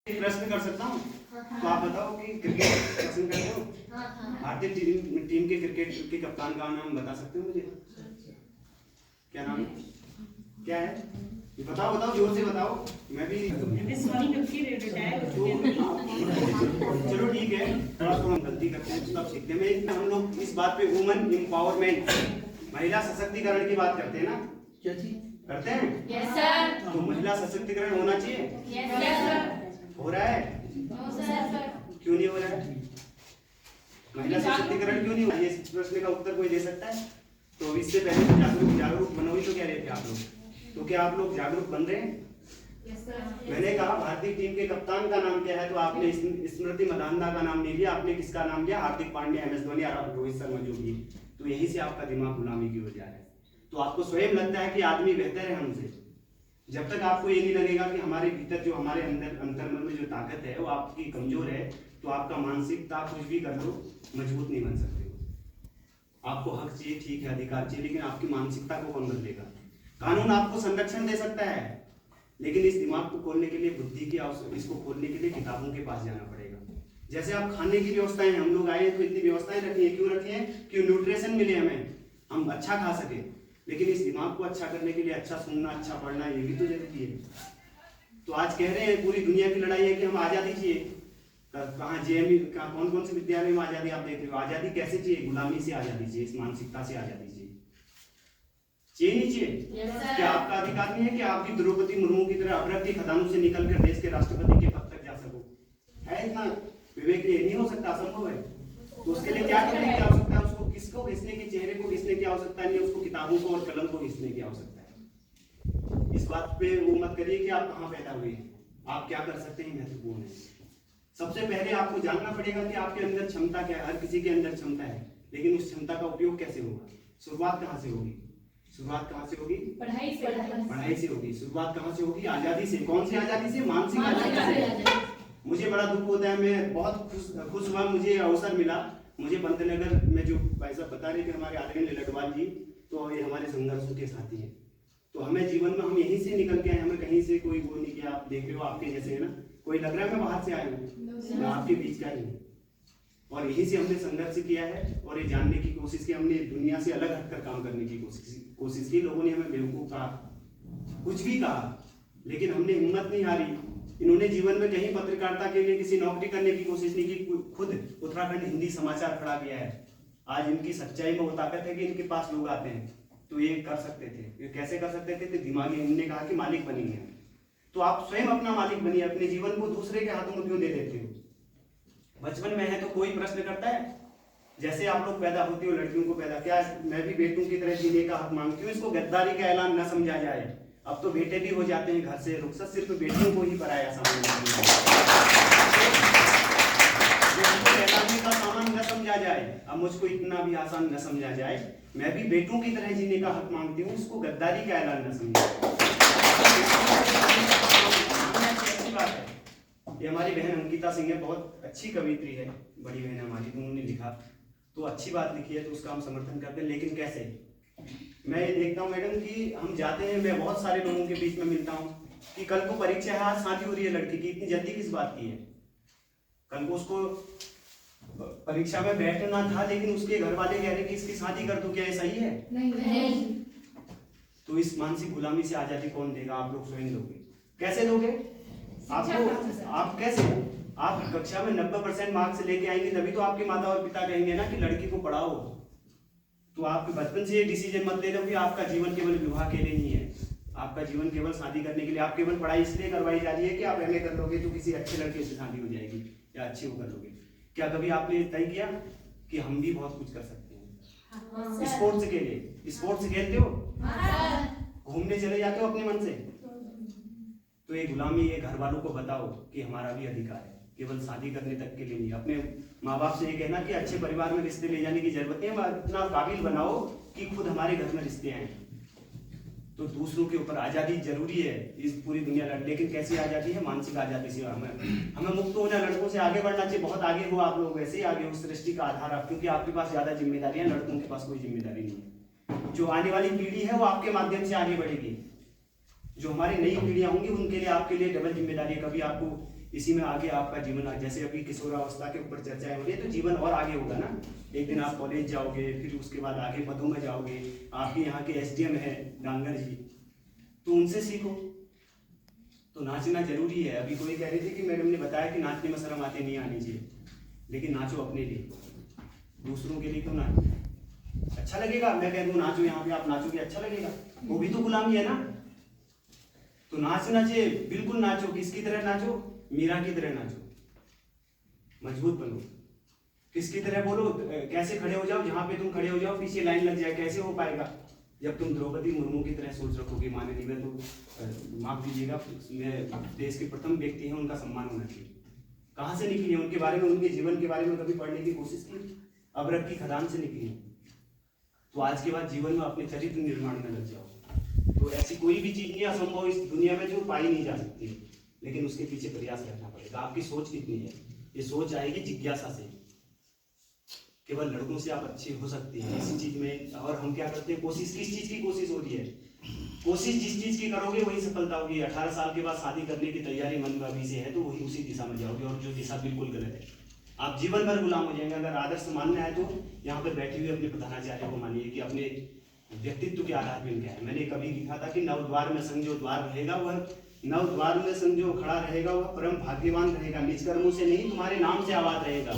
एक प्रश्न कर सकता हूँ? तो आप बताओ कि क्रिकेट पसंद करते हो? भारतीय टीम के क्रिकेट के कप्तान का नाम बता सकते हो मुझे? क्या नाम है? क्या है? बताओ बताओ, जोर से बताओ। मैं भी चलो ठीक है, थोड़ा तो हम गलती करते हैं, सब सीखते हैं। हम लोग इस बात पे वुमन एम्पावरमेंट, महिला सशक्तिकरण की बात करते हैं ना? क्या चीज करते हैं? Yes sir. तो महिला सशक्तिकरण होना चाहिए? Yes sir. हो रहा है? No sir. क्यों नहीं हो रहा है? महिला सशक्तिकरण क्यों नहीं हो रहा है? ये प्रश्न का उत्तर कोई दे सकता है? तो इससे पहले जागरूक बनोगे तो क्या रहते आप लोग? तो क्या आप लोग जागरूक बन रहे हैं? Yes sir. मैंने कहा भारतीय टीम के कप्तान का नाम क्या है, तो आपने स्मृति मंधाना का नाम नहीं लिया, आपने किसका नाम लिया? हार्दिक पांड्या, MS धोनी और रोहित शर्मा जो भी। तो यहीं से आपका दिमाग गुलामी की ओर जा रहा है। तो आपको स्वयं लगता है कि आदमी बेहतर है हमसे। जब तक आपको ये नहीं लगेगा कि हमारे भीतर जो हमारे अंदर अंतर्मन में जो ताकत है वो आपकी कमजोर है, तो आपका मानसिकता कुछ भी कर लो मजबूत नहीं बन सकते हो। आपको हक चाहिए, ठीक है, अधिकार चाहिए, लेकिन आपकी मानसिकता को कौन बदलेगा? कानून आपको संरक्षण दे सकता है, लेकिन इस दिमाग को खोलने के लिए बुद्धि की आवश्यकता, इसको खोलने के लिए किताबों के पास जाना पड़ेगा। जैसे आप खाने की व्यवस्थाएं, हम लोग आए तो इतनी व्यवस्थाएं रखी है, क्यों रखी है? कि न्यूट्रिशन मिले हमें, हम अच्छा खा सके। लेकिन इस दिमाग को अच्छा करने के लिए अच्छा सुनना, अच्छा पढ़ना, ये भी तो जरूरी है। तो आज कह रहे हैं पूरी दुनिया की लड़ाई है कि हम आजादी चाहिए। कहाँ JMU का कौन कौन से विद्यालय में आजादी आप देख रहे हो? आजादी कैसे चाहिए? गुलामी से आजादी चाहिए, इस मानसिकता से आजादी चाहिए। चाहिए नहीं चाहिए? क्या आपका अधिकार नहीं है कि आप भी द्रौपदी मुर्मू की तरह अभ्रक की खदानों से निकलकर देश के राष्ट्रपति के पद तक जा सको? है इतना विवेक? नहीं हो सकता, असंभव है। तो उसके लिए क्या करने की आवश्यकता है? उसको किसको घिसने की, चेहरे को घिसने की आवश्यकता नहीं है, उसको किताबों को और कलम को घिसने की आवश्यकता है। इस बात पे वो मत करिए कि आप कहाँ पैदा हुए, आप क्या कर सकते हैं, महत्वपूर्ण है। सबसे पहले आपको जानना पड़ेगा कि आपके अंदर क्षमता क्या है। हर किसी के अंदर क्षमता है, लेकिन उस क्षमता का उपयोग कैसे होगा? शुरुआत कहाँ से होगी? शुरुआत कहाँ से होगी? पढ़ाई से। पढ़ाई से होगी। शुरुआत कहाँ से होगी? आजादी से। कौन सी आजादी से? मानसिक आजादी से। मुझे बड़ा दुख होता है, मैं बहुत खुश हुआ, मुझे अवसर मिला। मुझे पंतनगर में जो भाई साहब बता रहे थे हमारे आदरणीय लडवाल जी, तो ये हमारे संघर्षों के साथी हैं। तो हमें जीवन में, हम यहीं से निकल के आए, हमें कहीं से कोई वो नहीं किया। आप देख रहे हो आपके जैसे है ना, कोई लग रहा है मैं बाहर से आया हूँ, मैं आपके बीच का ही हूँ। और यहीं से हमने संघर्ष किया है और ये जानने की कोशिश की, हमने दुनिया से अलग हटकर काम करने की कोशिश की। लोगों ने हमें बेवकूफ कहा, कुछ भी कहा, लेकिन हमने हिम्मत नहीं हारी। इन्होंने जीवन में कहीं पत्रकारिता के लिए किसी नौकरी करने की कोशिश नहीं की, खुद उत्तराखंड हिंदी समाचार खड़ा किया है। आज इनकी सच्चाई में वो ताकत है कि इनके पास लोग आते हैं, तो ये कर सकते थे। ये कैसे कर सकते थे? तो दिमागी, इन्होंने कहा कि मालिक बनिए। तो आप स्वयं अपना मालिक बनिए, अपने जीवन को दूसरे के हाथों में क्यों दे देते हो? बचपन में है तो कोई प्रश्न करता है? जैसे आप लोग पैदा होते हो, लड़कियों को पैदा, क्या मैं भी बेटों की तरह जीने का हक मांगती हूँ? इसको गद्दारी का ऐलान न समझा जाए। अब तो बेटे भी हो जाते हैं घर से रुखसत, सिर्फ बेटियों को ही पराया सामान का सामान न समझा जाए। अब मुझको इतना भी आसान न समझा जाए। मैं भी बेटों की तरह जीने का हक मांगती हूँ, इसको गद्दारी का ऐलान न समझा जाए। अच्छी बात है। ये हमारी बहन अंकिता सिंह है, बहुत अच्छी कवित्री है, बड़ी बहन हमारी, तो उन्होंने लिखा, तो अच्छी बात लिखी है, तो उसका हम समर्थन करते हैं। लेकिन कैसे? मैं ये देखता हूँ मैडम कि हम जाते हैं, मैं बहुत सारे लोगों के बीच में मिलता हूँ कि कल को परीक्षा है, आज शादी हो रही है लड़की की, इतनी जल्दी किस बात की है? कल को उसको परीक्षा में बैठना था, लेकिन उसके घर वाले कह रहे कि इसकी शादी कर दो, क्या ये सही है? नहीं। तो इस मानसिक गुलामी से आजादी कौन देगा? आप लोग स्वयं दोगे। कैसे दोगे? आपको, आप कैसे? आप कक्षा में 90% मार्क्स लेके आएंगे, तभी तो आपके माता और पिता कहेंगे ना कि लड़की को पढ़ाओ। तो आप बचपन से ये डिसीजन मत ले लो कि आपका जीवन केवल विवाह के लिए नहीं है, आपका जीवन केवल शादी करने के लिए। आप केवल पढ़ाई इसलिए करवाई जा रही है कि आप MA कर लोगे तो किसी अच्छे लड़के से शादी हो जाएगी या अच्छी वो कर लोगे। क्या कभी आपने तय किया कि हम भी बहुत कुछ कर सकते हैं स्पोर्ट्स के लिए? स्पोर्ट्स खेलते हो, घूमने चले जाते हो अपने मन से? तो ये गुलामी, ये घर वालों को बताओ कि हमारा भी अधिकार है, केवल शादी करने तक के लिए नहीं। अपने माँ बाप से ये कहना कि अच्छे परिवार में रिश्ते ले जाने की जरूरत है, इतना काबिल बनाओ कि खुद हमारे घर में रिश्ते आए। तो दूसरों के ऊपर आजादी जरूरी है, इस पूरी दुनिया लड़, लेकिन कैसी आजादी है? मानसिक आजादी से। हमें मुक्त होना, लड़कों से आगे बढ़ना चाहिए। बहुत आगे हो आप लोग, वैसे ही आगे हो सृष्टि का आधार आप, क्योंकि आपके पास ज्यादा जिम्मेदारियां, लड़कों के पास कोई जिम्मेदारी नहीं है। जो आने वाली पीढ़ी है वो आपके माध्यम से आगे बढ़ेगी। जो हमारी नई पीढ़ियां होंगी उनके लिए, आपके लिए डबल जिम्मेदारी है। कभी आपको इसी में आगे आपका जीवन, जैसे अभी किशोरावस्था के ऊपर चर्चाएं हो रही है, तो जीवन और आगे होगा ना। एक दिन आप कॉलेज जाओगे, फिर उसके बाद आगे पदों में जाओगे। आपके यहाँ के एसडीएम है डांगर जी, तो उनसे सीखो। तो नाचना जरूरी है। अभी कोई कह रही थी कि मैडम ने बताया कि नाचने में शर्म आती नहीं आनी चाहिए, लेकिन नाचो अपने लिए, दूसरों के लिए क्यों नाचो? अच्छा लगेगा, मैं कह दूं नाचो, यहाँ पे आप नाचोगे अच्छा लगेगा, वो भी तो गुलामी है ना। तो नाचना चाहिए, बिल्कुल नाचो। किसकी तरह नाचो? मीरा की तरह नाचो, मजबूत बनो। किसकी तरह बोलो? कैसे खड़े हो जाओ? जहां पे तुम खड़े हो जाओ पीछे लाइन लग जाए, कैसे हो पाएगा? जब तुम द्रौपदी मुर्मू की तरह सोच रखोगे, माननीय, मैं तो माफ कीजिएगा, मैं देश के प्रथम व्यक्ति हैं, उनका सम्मान होना चाहिए। कहाँ से निकली है? उनके बारे में, उनके जीवन के बारे में कभी पढ़ने की कोशिश की? अबरक की खदान से निकली। तो आज के बाद जीवन में अपने चरित्र निर्माण में लग जाओ। तो ऐसी कोई भी चीज नहीं असंभव इस दुनिया में जो पाई नहीं जा सकती, लेकिन उसके पीछे प्रयास करना पड़ेगा। आपकी सोच कितनी है? ये सोच आएगी जिज्ञासा से। केवल लड़कों से आप अच्छे हो सकते हैं इसी चीज में। और हम क्या करते हैं? कोशिश, किस चीज की कोशिश हो रही है? कोशिश जिस चीज की करोगे वही सफलता होगी। 18 साल के बाद शादी करने की तैयारी मन में अभी से है तो वही उसी दिशा में जाओगे, और जो दिशा बिल्कुल गलत है आप जीवन भर गुलाम हो जाएंगे। अगर आदर्श मानना है तो यहाँ पर बैठे हुए अपने प्रधानाचार्य को मानिए कि अपने व्यक्तित्व के आधार पर क्या है। मैंने कभी लिखा था कि नव द्वार में संग जो द्वार रहेगा वह, नव द्वार में संग जो खड़ा रहेगा वह परम भाग्यवान रहेगा। निज कर्मों से नहीं, तुम्हारे नाम से आबाद रहेगा।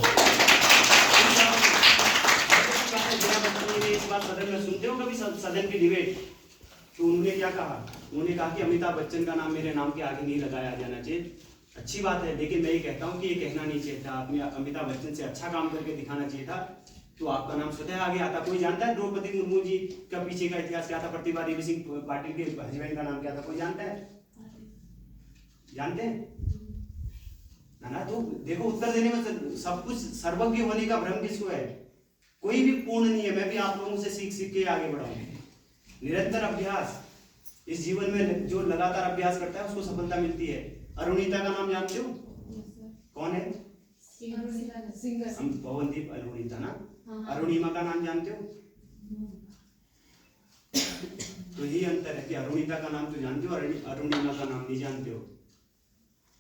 इस बात सदन में सुनते हो कभी सदन की डिबेट? तो उन्होंने क्या कहा? उन्होंने कहा कि अमिताभ बच्चन का नाम मेरे नाम के आगे नहीं लगाया जाना चाहिए। अच्छी बात है, लेकिन मैं ये कहता हूँ कि ये कहना नहीं चाहिए था। आपने अमिताभ बच्चन से अच्छा काम करके दिखाना चाहिए था, तो आपका नाम स्वतः आगे आता। कोई जानता है द्रौपदी मुर्मू जी का पीछे का इतिहास क्या था? प्रतिभा देवी सिंह पाटिल के हस्बैंड का नाम क्या था? कोई जानता है? जानते हैं ना? तो देखो, उत्तर देने में सब कुछ सर्वज्ञ होने का भ्रम किसको है? कोई भी पूर्ण नहीं है। मैं भी आप लोगों से सीख सीख के आगे बढ़ा हूं। निरंतर अभ्यास, इस जीवन में जो लगातार अभ्यास करता है उसको सफलता मिलती है। अरुणिता का नाम जानते हो? कौन है? पवनदीप अरुणिता ना। अरुणिमा का नाम जानते हो? तो यही अंतर है कि अरुणिता का नाम तो जानते हो, अरुणिमा का नाम नहीं जानते हो।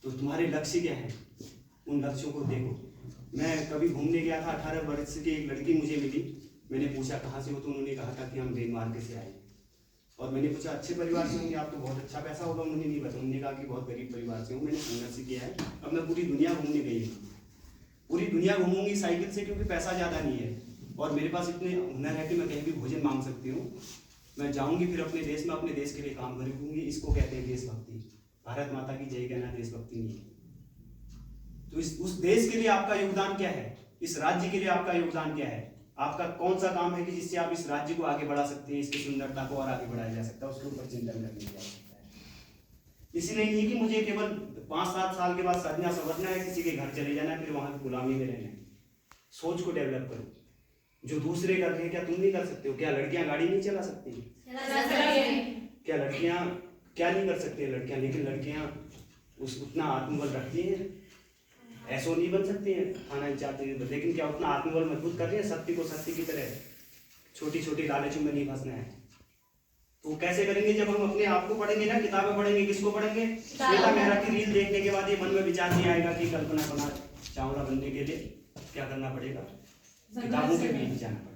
तो तुम्हारे लक्ष्य क्या है? उन लक्ष्यों को देखो। मैं कभी घूमने गया था, 18 वर्ष की एक लड़की मुझे मिली। मैंने पूछा कहाँ से हो? तो उन्होंने कहा था कि हम डेनमार्क से आए। और मैंने पूछा अच्छे परिवार से होंगे आप, तो बहुत अच्छा पैसा होगा। उन्होंने नहीं बताया, उन्होंने कहा कि बहुत गरीब परिवार से हूँ, मैंने संघर्ष किया है। अब मैं पूरी दुनिया घूमने गई हूँ, पूरी दुनिया घूमूंगी साइकिल से, क्योंकि पैसा ज़्यादा नहीं है और मेरे पास इतने हुनर है कि मैं कहीं भी भोजन मांग सकती हूँ। मैं जाऊँगी फिर अपने देश में, अपने देश के लिए काम करूँगी। इसको कहते हैं देशभक्ति। भारत माता की जय कहना देशभक्ति नहीं है। तो उस देश के लिए आपका योगदान क्या है? इस राज्य के लिए आपका योगदान क्या है? आपका कौन सा काम है कि जिससे आप इस राज्य को आगे बढ़ा सकते हैं, इसकी सुंदरता को और आगे बढ़ाया जा सकता है, उसके ऊपर चिंतन करने की आवश्यकता है। इसलिए नहीं कि मुझे केवल 5-7 साल के बाद सजना संवरना है, किसी के घर चले जाना है, फिर वहां की गुलामी में रहना है। सोच को डेवलप करो। जो दूसरे कर रहे हैं क्या तुम नहीं कर सकते हो? क्या लड़कियां गाड़ी नहीं चला सकती? क्या लड़कियां क्या नहीं कर सकती? लड़कियां, लेकिन लड़कियां उतना आत्मबल रखती हैं। ऐसो नहीं बन सकती हैं थाना इंचार्ज, लेकिन क्या उतना आत्मबल मजबूत कर रही है? सत्य को सत्य की तरह, छोटी छोटी लालचों में नहीं फंसना है। तो कैसे करेंगे? जब हम अपने आप को पढ़ेंगे ना, किताबें पढ़ेंगे। किसको पढ़ेंगे? श्वेता मेहरा की रील देखने के बाद ये मन में विचार नहीं आएगा कि कल्पना बना चावला बनने के लिए क्या करना पड़ेगा? किताबों के बीच जाना पड़ेगा।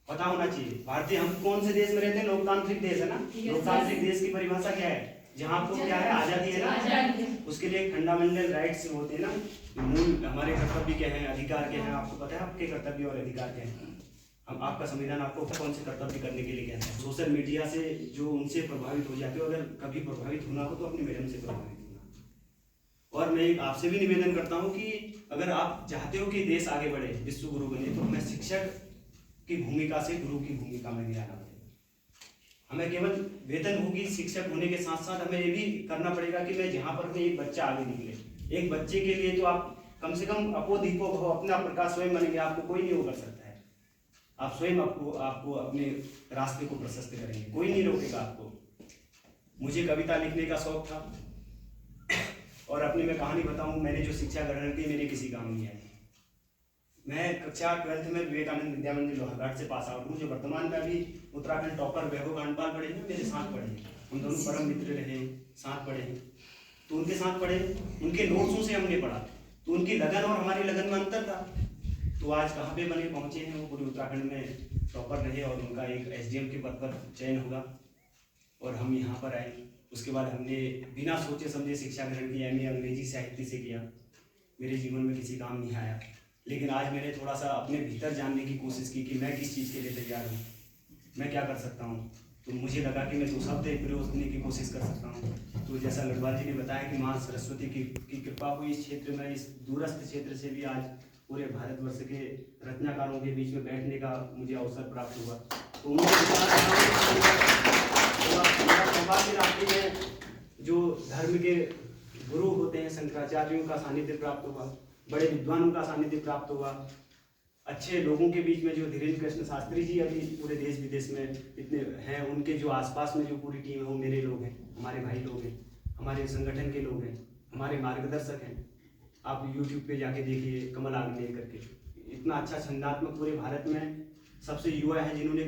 पता होना चाहिए भारतीय, हम कौन से देश में रहते हैं? लोकतांत्रिक देश है ना। लोकतांत्रिक देश की परिभाषा क्या है? जहाँ आपको क्या है? आजादी है ना। उसके लिए फंडामेंटल राइट्स होते हैं ना, मूल हमारे कर्तव्य क्या है, अधिकार क्या है? आपको पता है आपके कर्तव्य और अधिकार क्या है? हम आपका संविधान आपको कौन से कर्तव्य करने के लिए कहता है? सोशल मीडिया से जो उनसे प्रभावित हो जाते हो, अगर कभी प्रभावित होना हो तो अपनी मैडम से प्रभावित होना। और मैं आपसे भी निवेदन करता हूँ कि अगर आप चाहते हो कि देश आगे बढ़े, विश्व गुरु बने, तो हमें शिक्षक की भूमिका से गुरु की भूमिका में भी आना पड़ेगा। हमें केवल वेतन होगी शिक्षक होने के साथ साथ हमें ये भी करना पड़ेगा कि मैं जहाँ पर एक बच्चा आगे निकले। एक बच्चे के लिए तो आप कम से कम अपो दीपो भव, अपना प्रकाश स्वयं बनेंगे। आपको कोई नहीं वो कर सकता है। आप स्वयं आपको अपने रास्ते को प्रशस्त करेंगे, कोई नहीं रोकेगा आपको। मुझे कविता लिखने का शौक था और अपनी मैं कहानी बताऊं, मैंने जो शिक्षा ग्रहण की मेरे किसी काम नहीं आई। मैं कक्षा 12th में विवेकानंद विद्या मंदिर लोहाघाट से पास आउट हूँ, जो वर्तमान में अभी उत्तराखंड टॉपर वैभव कांडपाल पढ़े हैं, मेरे साथ पढ़े हैं। हम दोनों परम मित्र रहे, साथ पढ़े हैं। तो उनके साथ पढ़े, उनके नोट्सों से हमने पढ़ा, तो उनकी लगन और हमारी लगन में अंतर था। तो आज कहाँ पे बने पहुँचे हैं, वो पूरे उत्तराखंड में टॉपर रहे और उनका एक एसडीएम के पद पर चयन होगा और हम यहाँ पर आए। उसके बाद हमने बिना सोचे समझे शिक्षा ग्रहण की, एमए अंग्रेजी साहित्य से किया। मेरे जीवन में किसी काम नहीं आया, लेकिन आज मैंने थोड़ा सा अपने भीतर जानने की कोशिश की कि मैं किस चीज़ के लिए तैयार हूँ, मैं क्या कर सकता हूँ। तो मुझे लगा कि मैं 2 शब्द प्रयोग करने की कोशिश कर सकता हूँ। तो जैसा लड़वाल जी ने बताया कि माँ सरस्वती की कृपा हुई इस क्षेत्र में, इस दूरस्थ क्षेत्र से भी आज पूरे भारतवर्ष के रचनाकारों के बीच में बैठने का मुझे अवसर प्राप्त हुआ। तो उनके सौभाग्य राशि में जो धर्म के गुरु होते हैं, शंकराचार्यों का सानिध्य प्राप्त हुआ, बड़े विद्वानों का सानिध्य प्राप्त हुआ, अच्छे लोगों के बीच में जो धीरेन्द्र कृष्ण शास्त्री जी अभी पूरे देश विदेश में इतने हैं, उनके जो आसपास में जो पूरी टीम है वो मेरे लोग हैं, हमारे भाई लोग हैं, हमारे संगठन के लोग हैं, हमारे मार्गदर्शक हैं। आप YouTube पे जाके देखिए, कमल आग्नेय करके, इतना अच्छा छंदात्मक पूरे भारत में सबसे युवा है जिन्होंने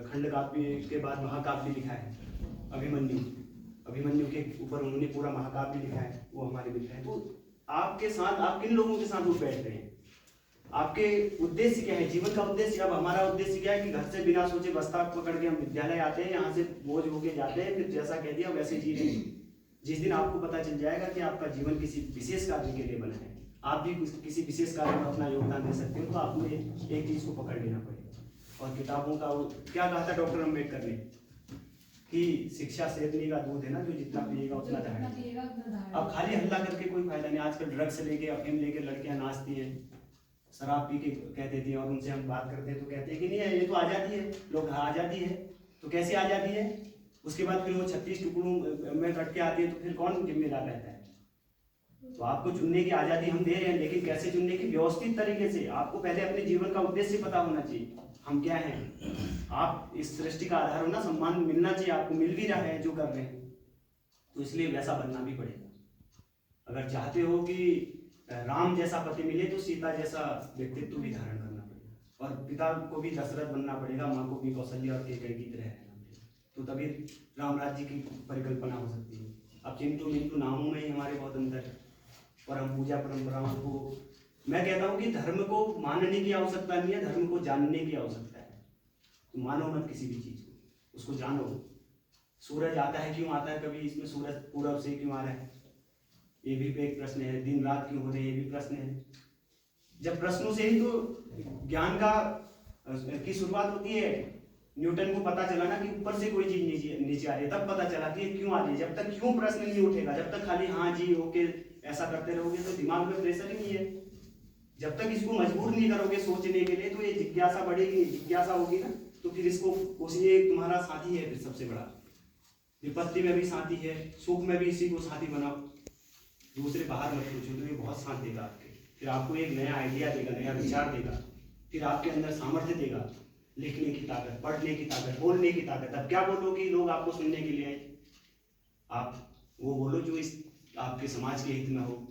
खंड काव्य के बाद महाकाव्य लिखा है। अभिमन्यु के ऊपर उन्होंने पूरा महाकाव्य लिखा है, वो हमारे मित्र हैं। तो आपके साथ, आप किन लोगों के साथ उठ बैठ रहे हैं, आपके उद्देश्य क्या है, जीवन का उद्देश्य। अब हमारा उद्देश्य क्या है कि घर से बिना सोचे बस्ता पकड़ के हम विद्यालय आते हैं, यहाँ से बोझ होके जाते हैं, फिर जैसा कह दिया वैसे जी रहे हैं। जिस दिन आपको पता चल जाएगा कि आपका जीवन किसी विशेष कार्य के लिए बना है, आप भी किसी विशेष कार्य में अपना योगदान दे सकते हो, तो आपको एक चीज को पकड़ लेना पड़ेगा। और किताबों का क्या कहा था डॉक्टर अम्बेडकर ने कि शिक्षा सेवनी का दूध है ना, जो जितना पिएगा उतना दहाड़ेगा। अब खाली हल्ला करके कोई फायदा नहीं। आजकल ड्रग्स लेके, अफीम लेके लड़कियां नाचती हैं, शराब पी के कह देती हैं, और उनसे हम बात करते हैं तो कहते हैं कि नहीं ये तो आज़ादी है। लोग आज़ादी है तो कैसे आज़ादी है, उसके बाद फिर वो 36 टुकड़ों में कट के आती है, तो फिर कौन जिम्मेदार रहता है। तो आपको चुनने की आज़ादी हम दे रहे हैं, लेकिन कैसे चुनने की, व्यवस्थित तरीके से। आपको पहले अपने जीवन का उद्देश्य पता होना चाहिए, हम क्या हैं। आप इस सृष्टि का आधार हो ना, सम्मान मिलना चाहिए, आपको मिल भी रहा है जो कर रहे हैं, तो इसलिए वैसा बनना भी पड़ेगा। अगर चाहते हो कि राम जैसा पति मिले तो सीता जैसा व्यक्तित्व भी धारण करना पड़ेगा, और पिता को भी दशरथ बनना पड़ेगा, माँ को भी कौशल्या और कैकेयी की तरह रहना पड़ेगा, तो तभी राम राज्य की परिकल्पना हो सकती है। अब चिंटू मिंटू नामों में ही हमारे बहुत अंतर है, और हम पूजा परंपराओं को, मैं कहता हूँ कि धर्म को मानने की आवश्यकता नहीं है, धर्म को जानने की आवश्यकता है। तो मानो मत किसी भी चीज को, उसको जानो। सूरज आता है क्यों आता है, कभी इसमें सूरज पूरब से क्यों आ रहा है, ये भी एक प्रश्न है। दिन रात क्यों हो रहे हैं, ये भी प्रश्न है। जब प्रश्नों से ही तो ज्ञान की शुरुआत होती है। न्यूटन को पता चला ना कि ऊपर से कोई चीज नीचे आ रही है, तब पता चला कि ये क्यों आ रही है। जब तक क्यों प्रश्न नहीं उठेगा, जब तक खाली हाँ जी ओके ऐसा करते रहोगे, तो दिमाग में प्रेशर ही नहीं है। जब तक इसको मजबूर नहीं करोगे सोचने के लिए, तो ये जिज्ञासा बढ़ेगी। जिज्ञासा होगी ना, तो फिर इसको ये तुम्हारा साथी है फिर सबसे बड़ा। विपत्ति में भी साथी है, सुख में भी इसी को साथी बनाओ। दूसरे बाहर मत पूछो, तो ये बहुत साथ देगा आपके। फिर आपको एक नया आइडिया देगा, नया विचार देगा, फिर आपके अंदर सामर्थ्य देगा, लिखने की ताकत, पढ़ने की ताकत, बोलने की ताकत। अब क्या बोलो कि लोग आपको सुनने के लिए आए, आप वो बोलो जो इस आपके समाज के हित में हो,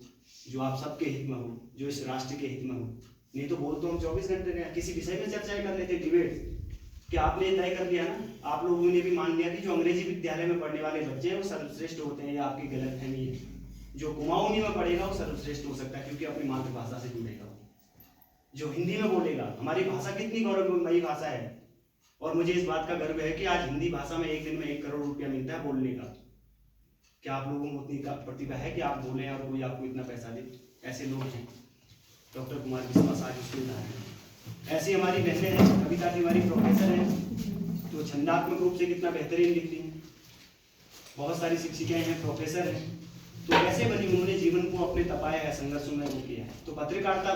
जो आप सबके हित में हो, जो इस राष्ट्र के हित में हो। नहीं तो बोल तो हम 24 घंटे रहे, किसी विषय में चर्चाएं कर लेते, डिबेट। कि आपने तय कर लिया ना, आप लोगों ने भी मान लिया कि जो अंग्रेजी विद्यालय में पढ़ने वाले बच्चे हैं वो सर्वश्रेष्ठ होते हैं, या आपकी गलतफहमी है। जो कुमाऊनी में पढ़ेगा वो सर्वश्रेष्ठ हो सकता है, क्योंकि अपनी मातृभाषा से जुड़ेगा। जो हिंदी में बोलेगा, हमारी भाषा कितनी गौरवमयी भाषा है, और मुझे इस बात का गर्व है कि आज हिंदी भाषा में एक दिन में 1 करोड़ रुपया मिलता है बोलने का। क्या आप लोगों में उतनी प्रतिभा है कि आप बोलें और कोई आपको इतना पैसा दे? ऐसे लोग हैं। डॉक्टर कुमार विश्वास आज उसके उदाहरण है। ऐसी हमारी बहनें हैं, कविता की हमारी प्रोफेसर हैं, तो छंदात्मक रूप से कितना बेहतरीन लिखती हैं। बहुत सारी शिक्षिकाएं हैं, प्रोफेसर हैं, तो कैसे बनी? उन्होंने जीवन को अपने तपाया है, संघर्षों में वो किया है। तो पत्रकारिता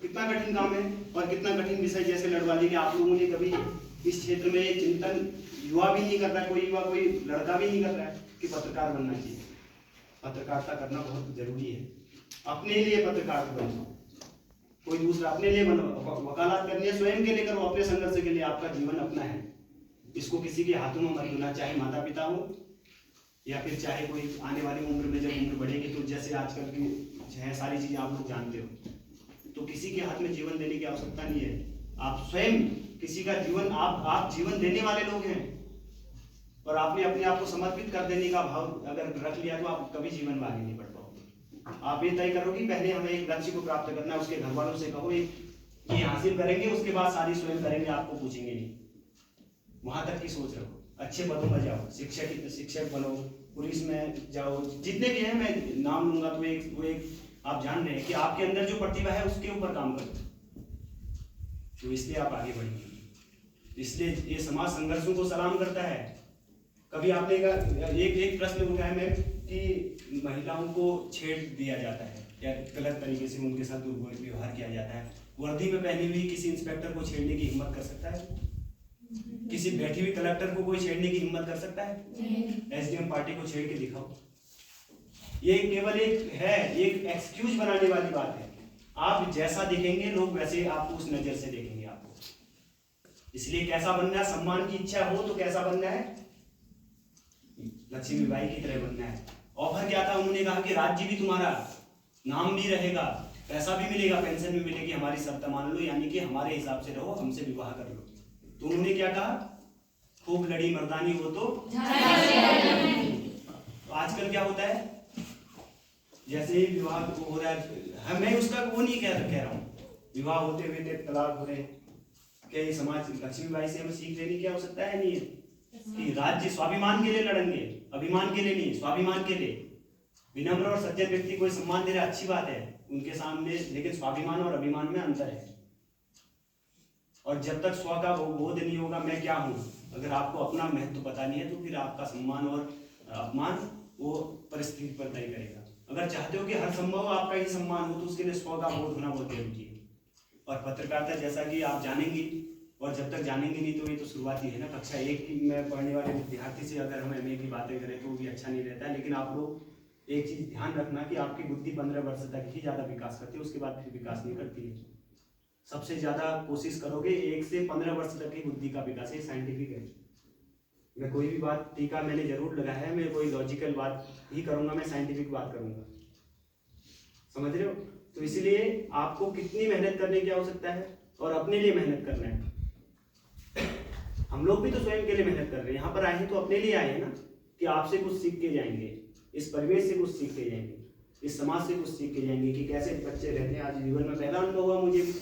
कितना कठिन काम है, और कितना कठिन विषय। जैसे लड़वाली के आप लोगों ने कभी इस क्षेत्र में चिंतन, युवा भी नहीं कर रहा, कोई युवा, कोई लड़का भी नहीं कर रहा है कि पत्रकार बनना चाहिए। पत्रकारिता करना बहुत जरूरी है। अपने लिए पत्रकार बनो, कोई दूसरा अपने लिए बनो। वकालत करनी है स्वयं के लिए करो, अपने संघर्ष के लिए। आपका जीवन अपना है, इसको किसी के हाथों में मत देना, चाहे माता पिता हो या फिर चाहे कोई आने वाली उम्र में, जब उम्र बढ़ेगी तो जैसे आजकल की है सारी चीजें आप लोग जानते हो, तो किसी के हाथ में जीवन देने की आवश्यकता नहीं है। आप स्वयं किसी का जीवन, आप जीवन देने वाले लोग हैं। और आपने अपने आप को समर्पित कर देने का भाव अगर रख लिया तो आप कभी जीवन में आगे नहीं बढ़ पाओगे। आप ये तय करो कि पहले हमें एक लक्ष्य को प्राप्त करना है, उसके घर वालों से कहो ये हासिल करेंगे, उसके बाद शादी स्वयं करेंगे, आपको पूछेंगे नहीं। वहां तक की सोच रखो, अच्छे पदों में जाओ, शिक्षक बनो, पुलिस में जाओ, जितने भी हैं मैं नाम लूंगा तो वो एक आप जान रहे हैं कि आपके अंदर जो प्रतिभा है उसके ऊपर काम करो, तो इसलिए आप आगे बढ़ेंगे। इसलिए ये समाज संघर्षों को सलाम करता है। कभी आपने एक प्रश्न उठाया मैं कि महिलाओं को छेड़ दिया जाता है या गलत तरीके से उनके साथ दुर्व्यवहार किया जाता है। वर्दी में पहनी हुई किसी इंस्पेक्टर को छेड़ने की हिम्मत कर सकता है? किसी बैठी हुई कलेक्टर को कोई छेड़ने की हिम्मत कर सकता है? एसडीएम पार्टी को छेड़ के दिखाओ। ये केवल एक एक्सक्यूज बनाने वाली बात है। आप जैसा दिखेंगे लोग वैसे आपको उस नजर से देखेंगे आपको। इसलिए कैसा बनना है, सम्मान की इच्छा हो तो कैसा बनना है, लक्ष्मीबाई की तरह बनना है। ऑफर क्या था? उन्होंने कहा कि राज्य भी तुम्हारा, नाम भी रहेगा, पैसा भी मिलेगा, पेंशन भी मिलेगी, हमारी शर्त मान लो, यानी कि हमारे हिसाब से रहो, हमसे विवाह कर लो। तो उन्होंने क्या कहा? खूब लड़ी मर्दानी हो तो आजकल क्या होता है, जैसे ही विवाह हो रहा है, मैं उसका वो नहीं कह रहा हूँ, विवाह होते हुए तलाक हो रहे, क्या ये समाज लक्ष्मीबाई से हमें सीख लेनी क्या हो सकता है? नहीं है कि राज्य स्वाभिमान के लिए लड़ेंगे, अभिमान के लिए नहीं, स्वाभिमान के लिए। विनम्र और सज्जन व्यक्ति को सम्मान दे रहा, अच्छी बात है उनके सामने, लेकिन स्वाभिमान और अभिमान में अंतर है। और जब तक स्व का बोध नहीं होगा मैं क्या हूँ, अगर आपको अपना महत्व पता नहीं है तो फिर आपका सम्मान और अपमान वो परिस्थिति पर तय करेगा। अगर चाहते हो कि हर संभव आपका ही सम्मान हो तो उसके लिए स्व का बोध होना बहुत जरूरी है। और पत्रकारिता जैसा कि आप जानेंगे, और जब तक जानेंगे नहीं तो ये तो शुरुआत ही है ना। कक्षा 1 की में पढ़ने वाले विद्यार्थी से अगर हम एमए की बातें करें तो भी अच्छा नहीं रहता है। लेकिन आप लोग एक चीज ध्यान रखना कि आपकी बुद्धि 15 वर्ष तक ही ज्यादा विकास करती है, उसके बाद फिर विकास नहीं करती है। सबसे ज्यादा कोशिश करोगे 1 से 15 वर्ष तक की बुद्धि का विकास है, साइंटिफिक है। मैं कोई भी बात टीका मैंने जरूर लगाया है, मैं कोई लॉजिकल बात ही करूंगा, मैं साइंटिफिक बात करूंगा, समझ रहे हो? तो इसलिए आपको कितनी मेहनत करने की आवश्यकता है, और अपने लिए मेहनत करना है। हम लोग भी तो स्वयं के लिए मेहनत कर रहे हैं, यहाँ पर आए हैं तो अपने लिए आए हैं ना, कि आपसे कुछ सीख के जाएंगे, इस परिवेश से कुछ सीख के जाएंगे, इस समाज से कुछ सीख के जाएंगे कि कैसे बच्चे रहते हैं। आज जीवन में पहला अनुभव हुआ मुझे भी,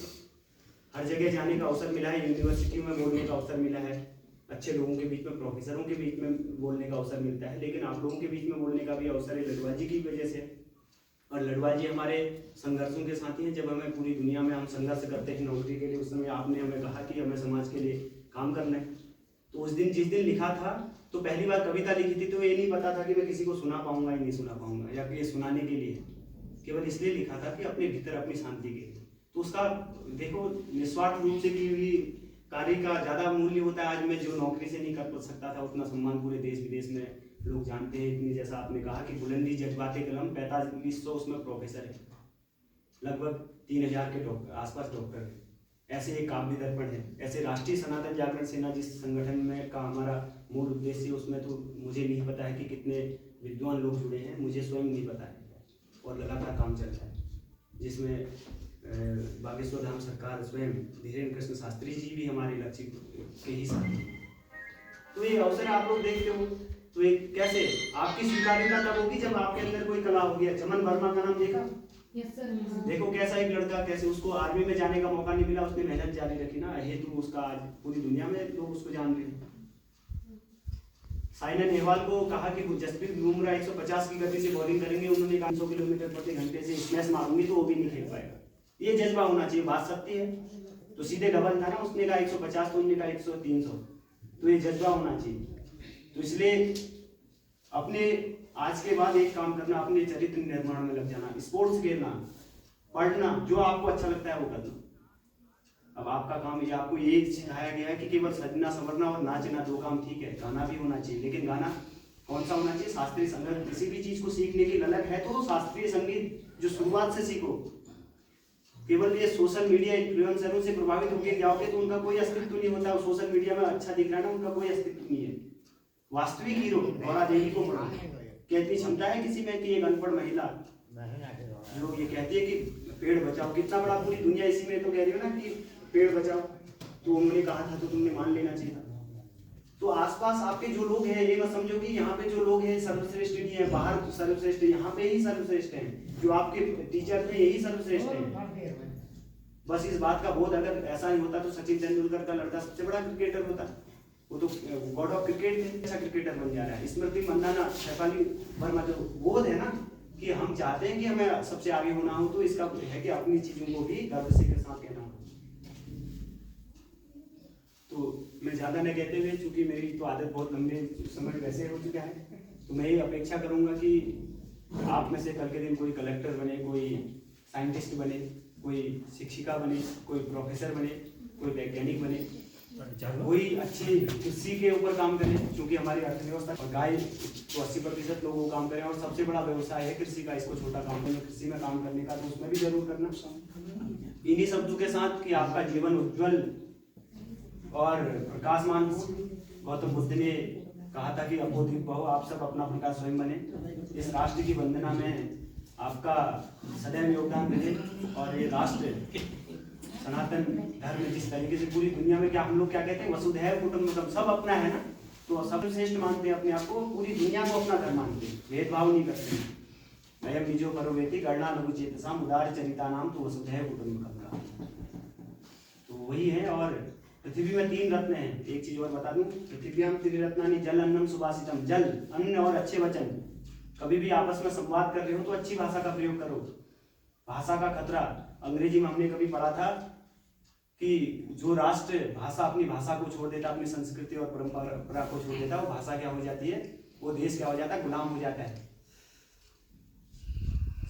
हर जगह जाने का अवसर मिला है, यूनिवर्सिटी में बोलने का अवसर मिला है, अच्छे लोगों के बीच में, प्रोफेसरों के बीच में बोलने का अवसर मिलता है, लेकिन आप लोगों के बीच में बोलने का भी अवसर है लड़वा जी की वजह से। और लड़वा जी हमारे संघर्षों के साथी हैं। जब हमें पूरी दुनिया में हम संघर्ष करते हैं नौकरी के लिए, उस समय आपने हमें कहा कि हमें समाज के लिए काम करना है। तो उस दिन जिस दिन लिखा था तो पहली बार कविता लिखी थी, तो ये नहीं पता था कि मैं किसी को सुना पाऊंगा या नहीं सुना पाऊंगा, या कि सुनाने के लिए, केवल इसलिए लिखा था कि अपने भीतर अपनी शांति के लिए। तो उसका देखो निस्वार्थ रूप से की हुई कार्य का ज्यादा मूल्य होता है। आज मैं जो नौकरी से नहीं कर सकता था उतना सम्मान पूरे देश विदेश में लोग जानते हैं। इतनी जैसा आपने कहा कि बुलंदी जज्बाते कलम 4500 उसमें प्रोफेसर है, लगभग 3000 के आसपास डॉक्टर है। ऐसे एक काव्य दर्पण है, ऐसे राष्ट्रीय सनातन जागरण सेना जिस संगठन में का हमारा मूल उद्देश्य है, उसमें तो मुझे नहीं पता है कि कितने विद्वान लोग जुड़े हैं, मुझे स्वयं नहीं पता है, और लगातार काम चल रहा है, जिसमें बागेश्वर धाम सरकार स्वयं धीरेन्द्र कृष्ण शास्त्री जी भी हमारे लक्ष्य के ही साथ हैं। तो ये अवसर आप लोग देखते हो, तो एक कैसे आपकी स्वीकार्यता तब होगी जब आपके अंदर कोई कला होगी। चमन वर्मा का नाम देखा? देखो कैसा एक लड़का, कैसे उसको आर्मी में जाने का मौका नहीं मिला, उसने मेहनत जारी रखी ना, हेतु उसका आज पूरी दुनिया में लोग उसको जान रहे हैं। साइना नेहवाल को कहा कि जसप्रीत बुमराह 150 की गति से बॉलिंग करेंगे, उन्होंने कहा 100 किलोमीटर प्रति घंटे से स्मैश मारूंगी तो वो भी नहीं खेल पाएगा। ये जज्बा होना चाहिए, बात सत्य है। तो सीधे डबल था ना, उसने कहा 150 तो उन्होंने कहा 100 300, तो ये जज्बा होना चाहिए। तो इसलिए अपने आज के बाद एक काम करना, अपने चरित्र निर्माण में लग जाना, स्पोर्ट्स खेलना, पढ़ना, जो आपको अच्छा लगता है वो करना। अब आपका काम ये, आपको ये सिखाया गया है कि केवल सजना संवरना और नाचना, 2 काम ठीक है, गाना भी होना चाहिए, लेकिन गाना कौन सा होना चाहिए? शास्त्रीय संगीत। किसी भी चीज को सीखने की ललक है तो शास्त्रीय संगीत जो शुरुआत से सीखो। केवल ये सोशल मीडिया इन्फ्लुएंसरों से प्रभावित होकर जाओगे तो उनका कोई अस्तित्व नहीं होता। सोशल मीडिया में अच्छा दिख रहा है ना, उनका कोई अस्तित्व नहीं है। वास्तविक हीरो गौरा देवी को पढ़ो, कहती क्षमता है किसी में कि एक अनपढ़ महिला जो ये कहती है कि पेड़ बचाओ, कितना बड़ा पूरी दुनिया इसी में तो कह रही हो ना कि पेड़ बचाओ, तो उन्होंने कहा था तो तुमने मान लेना चाहिए था। तो आसपास आपके जो लोग हैं, ये मत समझो कि यहाँ पे जो लोग हैं सर्वश्रेष्ठ नहीं है, बाहर सर्वश्रेष्ठ है, यहाँ पे ही सर्वश्रेष्ठ हैं। जो आपके टीचर हैं यही सर्वश्रेष्ठ हैं। बस इस बात का बोध अगर ऐसा ही होता तो सचिन तेंदुलकर का लड़का सबसे बड़ा क्रिकेटर होता। वो तो गॉड ऑफ क्रिकेट थे, ऐसा क्रिकेटर बन जा रहा है। स्मृति मंदाना, शेफाली वर्मा, जो बोध है ना कि हम चाहते हैं कि हमें सबसे आगे होना हो, तो इसका है कि अपनी चीजों को भी गर्व से के साथ कहना हो। तो मैं ज़्यादा न कहते हुए, चूंकि मेरी तो आदत बहुत लंबे समय वैसे हो चुका है, तो मैं ये अपेक्षा करूंगा कि आप में से कल के दिन कोई कलेक्टर बने, कोई साइंटिस्ट बने, कोई शिक्षिका बने, कोई प्रोफेसर बने, कोई वैज्ञानिक बने, कोई अच्छी कृषि के ऊपर काम करे, क्योंकि हमारी अर्थव्यवस्था और गाय तो 80% लोग वो काम करें, और सबसे बड़ा व्यवसाय है कृषि का। इसको छोटा काम करना, कृषि में काम करने का, तो उसमें भी जरूर करना। इन्हीं शब्दों के साथ कि आपका जीवन उज्जवल और प्रकाशमान हो। गौतम बुद्ध ने कहा था कि अपोदीप भव, आप सब अपना प्रकाश स्वयं बने। इस राष्ट्र की वंदना में आपका सदैव योगदान रहे, और ये राष्ट्र सनातन धर्म जिस तरीके से पूरी दुनिया में, क्या हम लोग क्या कहते हैं, वसुधैव कुटुंबकम, सब अपना है ना, तो सब श्रेष्ठ मानते हैं अपने आप को, पूरी दुनिया को अपना धर्म मानते हैं, भेदभाव नहीं करते। अयम निजो करोवेति गणना लघु चेतसाम उदार चरिता नाम, तो वसुधैव कुटुंबकम का तो वही है। और पृथ्वी में 3 रत्न हैं। एक चीज और बता दूं, पृथ्व्याम त्रिरत्नानि जल अन्नम सुभाषितम। जल, अन्न और अच्छे वचन। कभी भी आपस में संवाद कर रहे हो तो अच्छी भाषा का प्रयोग करो। भाषा का खतरा, अंग्रेजी में हमने कभी पढ़ा था कि जो राष्ट्र भाषा, अपनी भाषा को छोड़ देता, अपनी संस्कृति और परंपरा को छोड़ देता, वो भाषा क्या हो जाती है, वो देश क्या हो जाता है, गुलाम हो जाता है।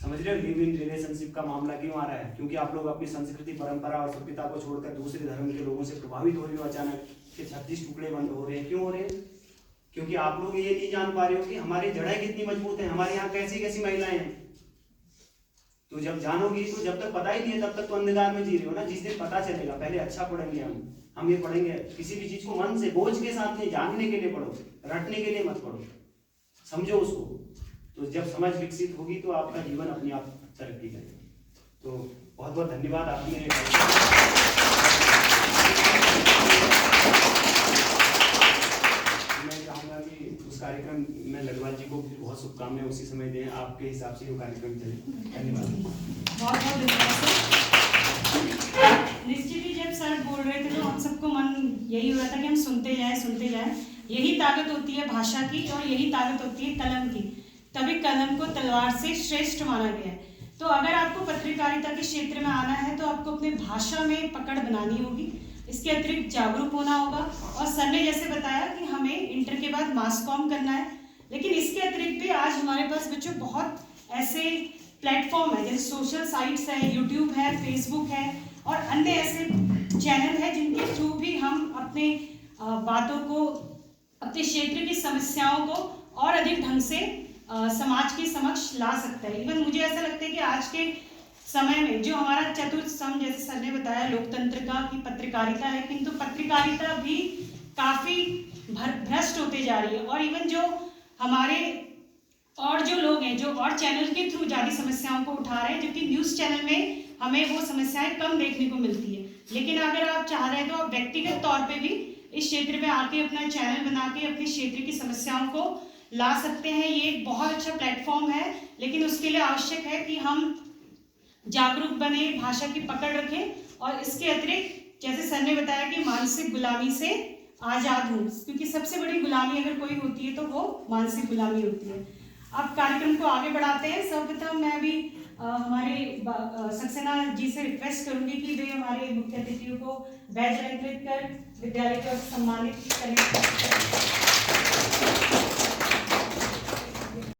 समझ रहे हो लिव इन रिलेशनशिप का मामला क्यों आ रहा है? क्योंकि आप लोग अपनी संस्कृति, परंपरा और सभ्यता को छोड़कर दूसरे धर्म के लोगों से प्रभावित हो रहे हो। अचानक के 36 टुकड़े बंद हो रहे हैं। क्यों हो रहे हैं? क्योंकि आप लोग ये नहीं जान पा रहे हो कि हमारी जड़ें कितनी मजबूत हैं, हमारे यहाँ कैसी कैसी महिलाएं हैं। तो जब जानोगी, तो जब तक पता ही नहीं है तब तक तो अंधकार में जी रहे हो ना। जिस दिन पता चलेगा, पहले अच्छा पढ़ेंगे हम ये पढ़ेंगे, किसी भी चीज को मन से बोझ के साथ नहीं, जानने के लिए पढ़ो, रटने के लिए मत पढ़ो, समझो उसको। तो जब समझ विकसित होगी तो आपका जीवन अपने आप तरक्की करेगा। तो बहुत बहुत धन्यवाद आपने। मैं चाहूँगा कि उस कार्यक्रम में लडवाल जी को बहुत शुभकामनाएं उसी समय दें, आपके हिसाब से वो कार्यक्रम चले। धन्यवाद। बहुत बहुत धन्यवाद सर। निश्चित ही जब सर बोल रहे थे तो हम सबको मन यही हो रहा था कि हम सुनते जाएं। यही ताकत होती है भाषा की, और यही ताकत होती है कलम की। तभी कलम को तलवार से श्रेष्ठ माना गया है। तो अगर आपको पत्रकारिता के क्षेत्र में आना है तो आपको अपनी भाषा में पकड़ बनानी होगी। इसके अतिरिक्त जागरूक होना होगा। और सर ने जैसे बताया कि हमें इंटर के बाद मास कॉम करना है, लेकिन इसके अतिरिक्त भी आज हमारे पास बच्चों बहुत ऐसे प्लेटफॉर्म है, जैसे सोशल साइट्स है, यूट्यूब है, फेसबुक है, और अन्य ऐसे चैनल है जिनके थ्रू भी हम अपने बातों को, अपने क्षेत्र की समस्याओं को और अधिक ढंग से समाज के समक्ष ला सकता है। इवन मुझे ऐसा लगता है कि आज के समय में जो हमारा चतुर्थ स्तंभ, जैसे सर ने बताया, लोकतंत्र का की पत्रकारिता है, किंतु पत्रकारिता भी काफ़ी भ्रष्ट होते जा रही है। और इवन जो हमारे और जो लोग हैं जो और चैनल के थ्रू ज़्यादा समस्याओं को उठा रहे हैं, जबकि न्यूज़ चैनल में हमें वो समस्याएं कम देखने को मिलती है। लेकिन अगर आप चाह रहे हैं तो आप व्यक्तिगत तौर पे भी इस क्षेत्र में आके अपना चैनल बना के अपने क्षेत्र की समस्याओं को ला सकते हैं। ये एक बहुत अच्छा प्लेटफॉर्म है, लेकिन उसके लिए आवश्यक है कि हम जागरूक बने, भाषा की पकड़ रखें, और इसके अतिरिक्त जैसे सर ने बताया कि मानसिक गुलामी से आज़ाद हूँ, क्योंकि सबसे बड़ी गुलामी अगर कोई होती है तो वो मानसिक गुलामी होती है। अब कार्यक्रम को आगे बढ़ाते हैं। सर्वप्रथम मैं भी हमारे सक्सेना जी से रिक्वेस्ट करूंगी कि वे हमारे मुख्य अतिथियों को बैज अलंकृत कर विद्यालय को सम्मानित करें।